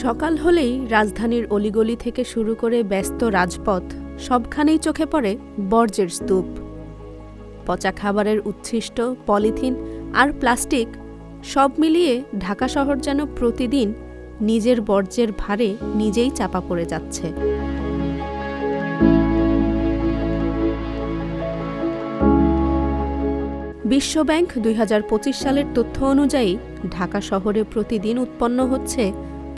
সকাল হলেই রাজধানীর অলিগলি থেকে শুরু করে ব্যস্ত রাজপথ সবখানেই চোখে পড়ে বর্জ্যের স্তূপ। পচা খাবারের উচ্ছিষ্ট, পলিথিন আর প্লাস্টিক সব মিলিয়ে ঢাকা শহর যেন প্রতিদিন নিজের বর্জ্যের ভারে নিজেই চাপা পড়ে যাচ্ছে। বিশ্বব্যাংক ২০২৫ সালের তথ্য অনুযায়ী ঢাকা শহরে প্রতিদিন উৎপন্ন হচ্ছে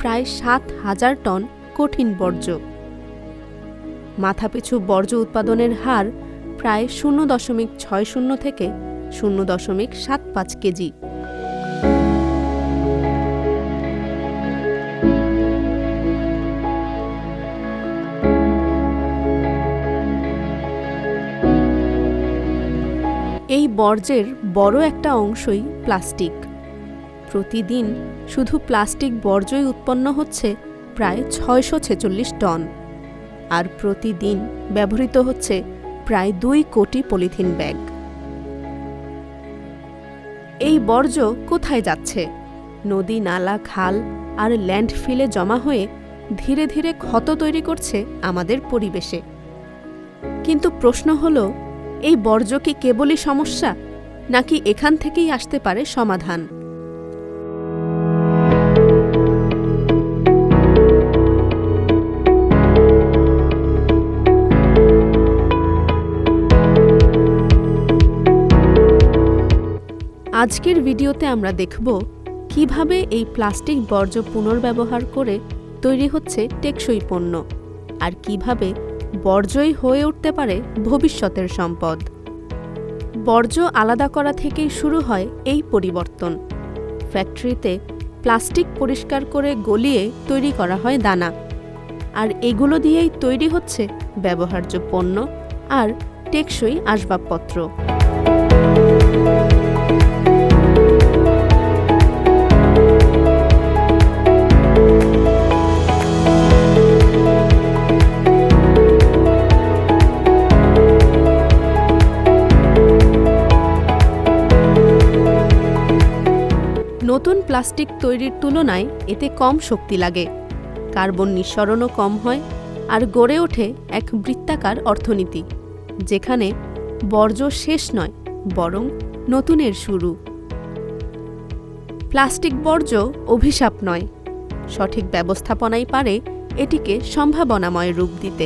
প্রায় ৭,০০০ টন কঠিন বর্জ্য। মাথাপিছু বর্জ্য উৎপাদনের হার প্রায় ০.৬০ থেকে ০.৭৫ কেজি। এই বর্জ্যের বড় একটা অংশই প্লাস্টিক। প্রতিদিন শুধু প্লাস্টিক বর্জ্যই উৎপন্ন হচ্ছে প্রায় ৬৪৬ টন, আর প্রতিদিন ব্যবহৃত হচ্ছে প্রায় ২ কোটি পলিথিন ব্যাগ। এই বর্জ্য কোথায় যাচ্ছে? নদী, নালা, খাল আর ল্যান্ডফিলে জমা হয়ে ধীরে ধীরে ক্ষত তৈরি করছে আমাদের পরিবেশে। কিন্তু প্রশ্ন হলো, এই বর্জ্য কি কেবলই সমস্যা, নাকি এখান থেকেই আসতে পারে সমাধান? আজকের ভিডিওতে আমরা দেখব কিভাবে এই প্লাস্টিক বর্জ্য পুনর্ব্যবহার করে তৈরি হচ্ছে টেকসই পণ্য, আর কিভাবে বর্জ্যই হয়ে উঠতে পারে ভবিষ্যতের সম্পদ। বর্জ্য আলাদা করা থেকেই শুরু হয় এই পরিবর্তন। ফ্যাক্টরিতে প্লাস্টিক পরিষ্কার করে গলিয়ে তৈরি করা হয় দানা, আর এগুলো দিয়েই তৈরি হচ্ছে ব্যবহার্য পণ্য আর টেকসই আসবাবপত্র। নতুন প্লাস্টিক তৈরির তুলনায় এতে কম শক্তি লাগে, কার্বন নিঃসরণও কম হয়, আর গড়ে ওঠে এক বৃত্তাকার অর্থনীতি, যেখানে বর্জ্য শেষ নয়, বরং নতুনের শুরু। প্লাস্টিক বর্জ্য অভিশাপ নয়, সঠিক ব্যবস্থাপনাই পারে এটিকে সম্ভাবনাময় রূপ দিতে।